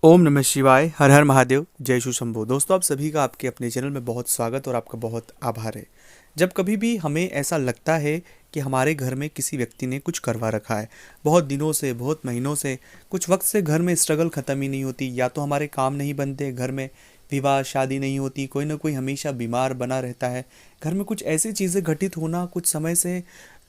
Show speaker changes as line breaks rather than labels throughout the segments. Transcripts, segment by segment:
ओम नमः शिवाय। हर हर महादेव। जय शु शंभो। दोस्तों, आप सभी का आपके अपने चैनल में बहुत स्वागत और आपका बहुत आभार है। जब कभी भी हमें ऐसा लगता है कि हमारे घर में किसी व्यक्ति ने कुछ करवा रखा है, बहुत दिनों से, बहुत महीनों से, कुछ वक्त से घर में स्ट्रगल ख़त्म ही नहीं होती, या तो हमारे काम नहीं बनते, घर में विवाह शादी नहीं होती, कोई ना कोई हमेशा बीमार बना रहता है, घर में कुछ ऐसी चीज़ें घटित होना कुछ समय से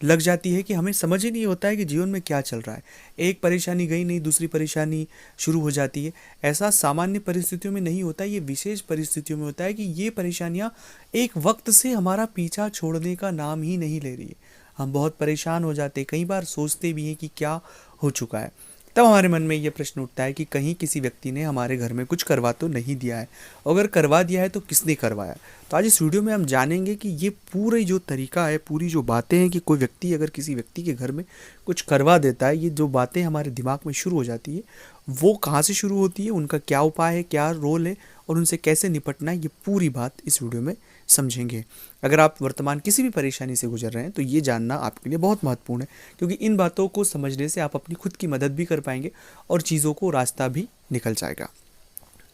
लग जाती है कि हमें समझ ही नहीं होता है कि जीवन में क्या चल रहा है। एक परेशानी गई नहीं, दूसरी परेशानी शुरू हो जाती है। ऐसा सामान्य परिस्थितियों में नहीं होता है, ये विशेष परिस्थितियों में होता है कि ये परेशानियाँ एक वक्त से हमारा पीछा छोड़ने का नाम ही नहीं ले रही है। हम बहुत परेशान हो जाते हैं, कई बार सोचते भी हैं कि क्या हो चुका है। तब हमारे मन में ये प्रश्न उठता है कि कहीं किसी व्यक्ति ने हमारे घर में कुछ करवा तो नहीं दिया है, अगर करवा दिया है तो किसने करवाया। तो आज इस वीडियो में हम जानेंगे कि ये पूरी जो तरीका है, पूरी जो बातें हैं कि कोई व्यक्ति अगर किसी व्यक्ति के घर में कुछ करवा देता है, ये जो बातें हमारे दिमाग में शुरू हो जाती है वो कहाँ से शुरू होती है, उनका क्या उपाय है, क्या रोल है और उनसे कैसे निपटना है, ये पूरी बात इस वीडियो में समझेंगे। अगर आप वर्तमान किसी भी परेशानी से गुजर रहे हैं तो ये जानना आपके लिए बहुत महत्वपूर्ण है, क्योंकि इन बातों को समझने से आप अपनी खुद की मदद भी कर पाएंगे और चीज़ों को रास्ता भी निकल जाएगा।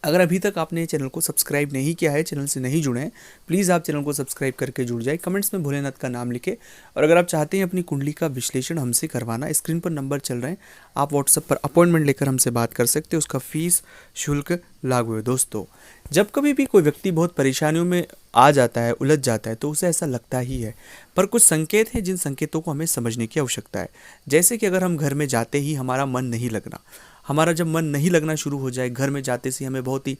अगर अभी तक आपने चैनल को सब्सक्राइब नहीं किया है, चैनल से नहीं जुड़े हैं, प्लीज़ आप चैनल को सब्सक्राइब करके जुड़ जाए, कमेंट्स में भोलेनाथ का नाम लिखें। और अगर आप चाहते हैं अपनी कुंडली का विश्लेषण हमसे करवाना, स्क्रीन पर नंबर चल रहे हैं, आप व्हाट्सएप पर अपॉइंटमेंट लेकर हमसे बात कर सकते हैं, उसका फीस शुल्क लागू है। दोस्तों, जब कभी भी कोई व्यक्ति बहुत परेशानियों में आ जाता है, उलझ जाता है, तो उसे ऐसा लगता ही है, पर कुछ संकेत हैं जिन संकेतों को हमें समझने की आवश्यकता है। जैसे कि अगर हम घर में जाते ही हमारा मन नहीं लगना, हमारा जब मन नहीं लगना शुरू हो जाए, घर में जाते से हमें बहुत ही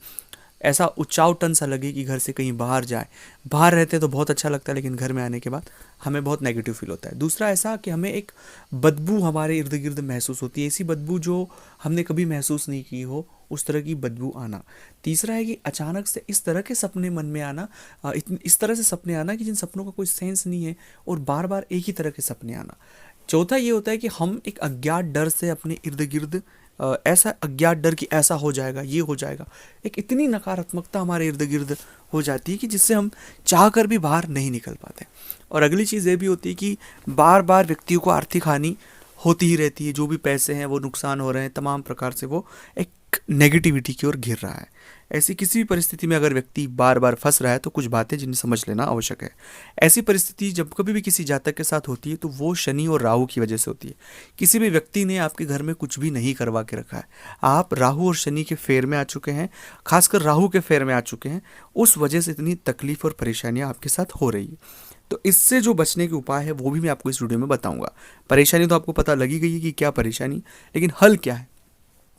ऐसा उचावटन सा लगे कि घर से कहीं बाहर जाए, बाहर रहते तो बहुत अच्छा लगता है लेकिन घर में आने के बाद हमें बहुत नेगेटिव फील होता है। दूसरा ऐसा कि हमें एक बदबू हमारे इर्द गिर्द महसूस होती है, ऐसी बदबू जो हमने कभी महसूस नहीं की हो, उस तरह की बदबू आना। तीसरा है कि अचानक से इस तरह के सपने मन में आना, इस तरह से सपने आना कि जिन सपनों का कोई सेंस नहीं है और बार बार एक ही तरह के सपने आना। चौथा ये होता है कि हम एक अज्ञात डर से अपने इर्द गिर्द ऐसा अज्ञात डर कि ऐसा हो जाएगा, ये हो जाएगा, एक इतनी नकारात्मकता हमारे इर्द गिर्द हो जाती है कि जिससे हम चाह कर भी बाहर नहीं निकल पाते। और अगली चीज़ ये भी होती है कि बार बार व्यक्तियों को आर्थिक हानि होती ही रहती है, जो भी पैसे हैं वो नुकसान हो रहे हैं, तमाम प्रकार से वो एक नेगेटिविटी की ओर घिर रहा है। ऐसी किसी भी परिस्थिति में अगर व्यक्ति बार बार फंस रहा है तो कुछ बातें जिन्हें समझ लेना आवश्यक है। ऐसी परिस्थिति जब कभी भी किसी जातक के साथ होती है तो वो शनि और राहु की वजह से होती है। किसी भी व्यक्ति ने आपके घर में कुछ भी नहीं करवा के रखा है, आप राहु और शनि के फेर में आ चुके हैं, खासकर राहु के फेर में आ चुके हैं, उस वजह से इतनी तकलीफ और परेशानियां आपके साथ हो रही है। तो इससे जो बचने के उपाय है वो भी मैं आपको इस वीडियो में बताऊंगा। परेशानी तो आपको पता लगी गई है कि क्या परेशानी, लेकिन हल क्या है।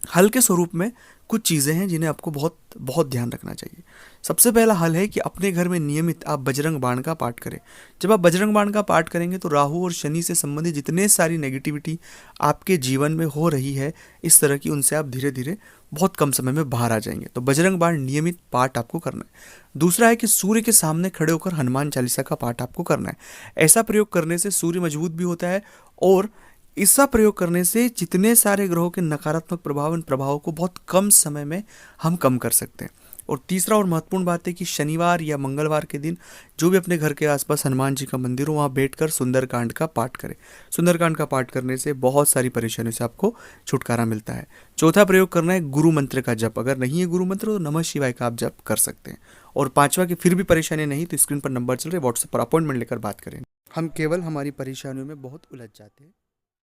हल के स्वरूप में कुछ चीज़ें हैं जिन्हें आपको बहुत बहुत ध्यान रखना चाहिए। सबसे पहला हल है कि अपने घर में नियमित आप बजरंग बाण का पाठ करें। जब आप बजरंग बाण का पाठ करेंगे तो राहु और शनि से संबंधित जितने सारी नेगेटिविटी आपके जीवन में हो रही है इस तरह की, उनसे आप धीरे धीरे बहुत कम समय में बाहर आ जाएंगे। तो बजरंग बाण नियमित पाठ आपको करना है। दूसरा है कि सूर्य के सामने खड़े होकर हनुमान चालीसा का पाठ आपको करना है। ऐसा प्रयोग करने से सूर्य मजबूत भी होता है और इसका प्रयोग करने से जितने सारे ग्रहों के नकारात्मक प्रभाव, इन प्रभावों को बहुत कम समय में हम कम कर सकते हैं। और तीसरा और महत्वपूर्ण बात है कि शनिवार या मंगलवार के दिन जो भी अपने घर के आसपास हनुमान जी का मंदिर हो, वहाँ बैठकर सुंदरकांड का पाठ करें। सुंदरकांड का पाठ करने से बहुत सारी परेशानियों से आपको छुटकारा मिलता है। चौथा प्रयोग करना है गुरु मंत्र का जप। अगर नहीं है गुरु मंत्र तो नमः शिवाय का आप जप कर सकते हैं। और पांचवा कि फिर भी परेशानी नहीं तो स्क्रीन पर नंबर चल रहे, व्हाट्सएप पर अपॉइंटमेंट लेकर बात करें। हम केवल हमारी परेशानियों में बहुत उलझ जाते हैं।